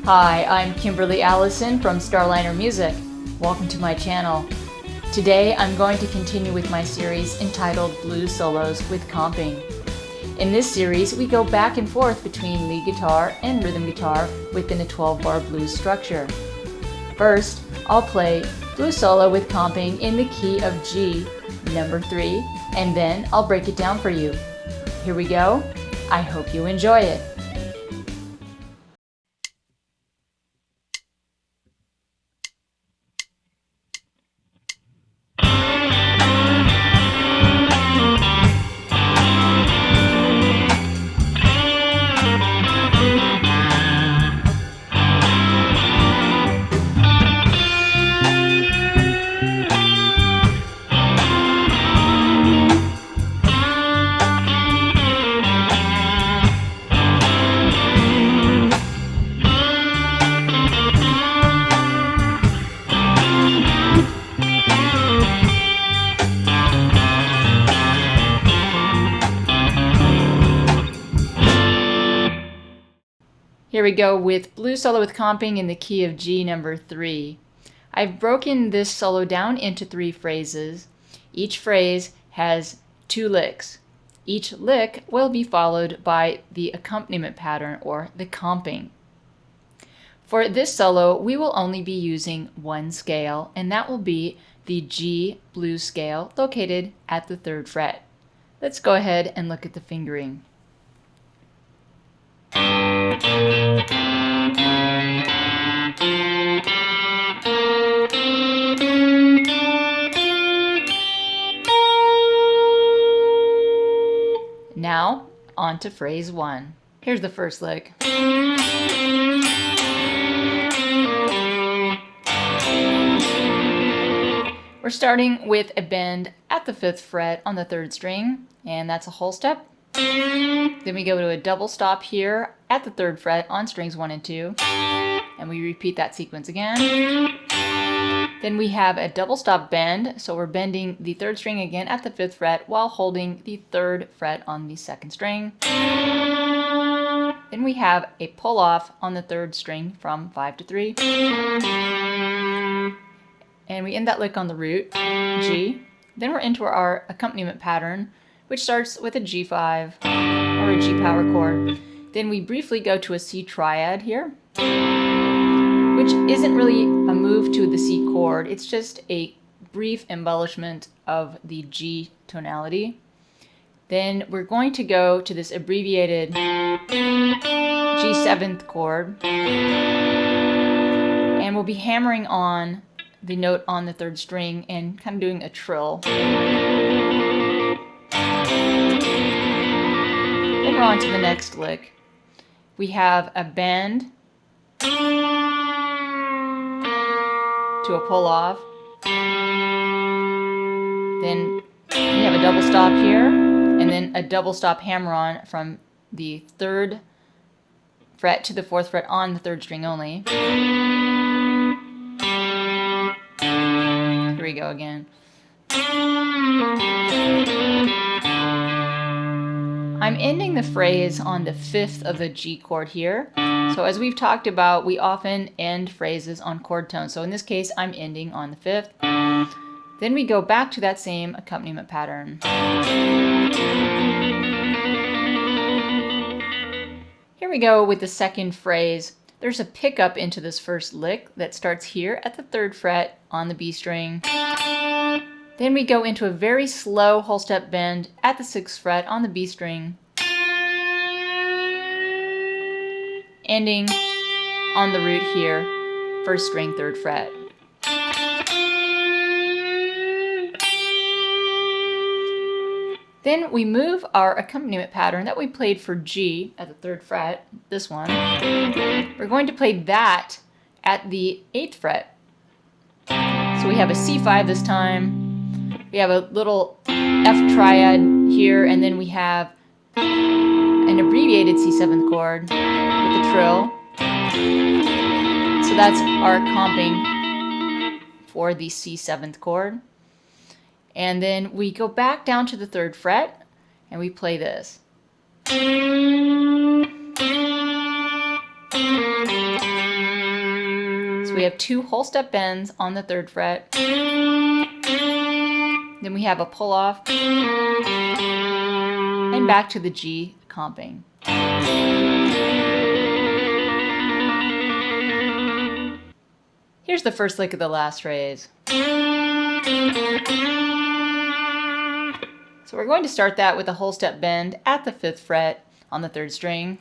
Hi, I'm Kimberly Allison from Starliner Music. Welcome to my channel. Today I'm going to continue with my series entitled Blues Solos with Comping. In this series, we go back and forth between lead guitar and rhythm guitar within a 12-bar blues structure. First, I'll play Blues Solo with Comping in the key of G, number 3, and then I'll break it down for you. Here we go. I hope you enjoy it. Here we go with Blues Solo with Comping in the key of G, number 3. I've broken this solo down into 3 phrases. Each phrase has 2 licks. Each lick will be followed by the accompaniment pattern, or the comping. For this solo, we will only be using one scale, and that will be the G blues scale located at the 3rd fret. Let's go ahead and look at the fingering. Now, on to phrase 1. Here's the first lick. We're starting with a bend at the 5th fret on the 3rd string, and that's a whole step. Then we go to a double stop here at the 3rd fret on strings 1 and 2, and we repeat that sequence again. Then we have a double stop bend, so we're bending the 3rd string again at the 5th fret while holding the 3rd fret on the 2nd string. Then we have a pull off on the 3rd string from 5 to 3. And we end that lick on the root, G. Then we're into our accompaniment pattern, which starts with a G5 or a G power chord. Then we briefly go to a C triad here, which isn't really a move to the C chord. It's just a brief embellishment of the G tonality. Then we're going to go to this abbreviated G7th chord, and we'll be hammering on the note on the 3rd string and kind of doing a trill. Then we're on to the next lick. We have a bend to a pull off. Then we have a double stop here, and then a double stop hammer on from the 3rd fret to the 4th fret on the 3rd string only. Here we go again. I'm ending the phrase on the 5th of the G chord here. So as we've talked about, we often end phrases on chord tones. So in this case, I'm ending on the 5th. Then we go back to that same accompaniment pattern. Here we go with the second phrase. There's a pickup into this first lick that starts here at the 3rd fret on the B string. Then we go into a very slow whole step bend at the 6th fret on the B string, ending on the root here, 1st string, 3rd fret. Then we move our accompaniment pattern that we played for G at the 3rd fret, this one. We're going to play that at the 8th fret. So we have a C5 this time. We have a little F triad here, and then we have an abbreviated C7th chord with a trill. So that's our comping for the C7th chord. And then we go back down to the 3rd fret and we play this. So we have 2 whole step bends on the 3rd fret. Then we have a pull off and back to the G comping. Here's the first lick of the last phrase. So we're going to start that with a whole step bend at the 5th fret on the 3rd string.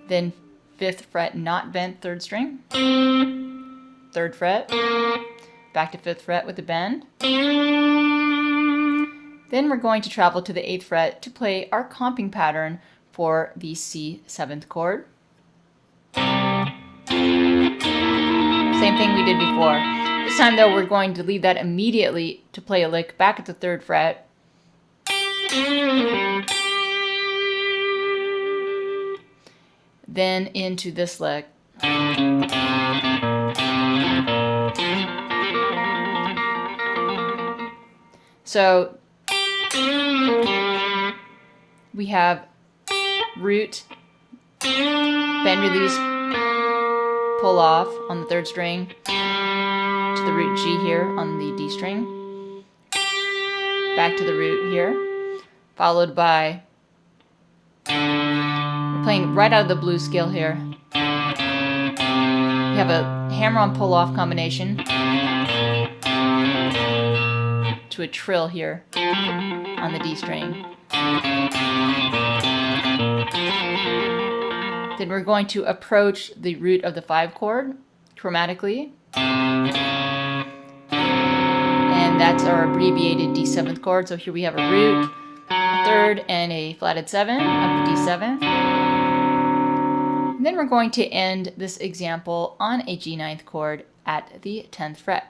Then 5th fret not bent 3rd string. 3rd fret. Back to 5th fret with a bend. Then we're going to travel to the 8th fret to play our comping pattern for the C 7th chord. Same thing we did before. This time though we're going to leave that immediately to play a lick back at the 3rd fret. Then into this lick. So we have root, bend, release, pull off on the 3rd string to the root G here on the D string, back to the root here, followed by, we're playing right out of the blues scale here. We have a hammer on pull off combination to a trill here on the D string. Then we're going to approach the root of the 5 chord chromatically. And that's our abbreviated D7th chord. So here we have a root, a 3rd, and a flatted 7 of the D7. And then we're going to end this example on a G9th chord at the 10th fret.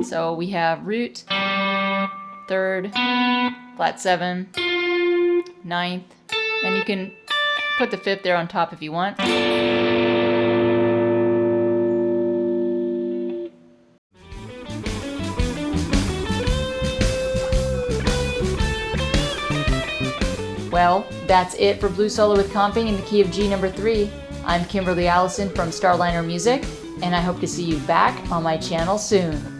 So we have root, 3rd, flat 7, 9th, and you can put the 5th there on top if you want. Well, that's it for Blues Solo with Comping in the key of G number 3. I'm Kimberly Allison from Starliner Music, and I hope to see you back on my channel soon.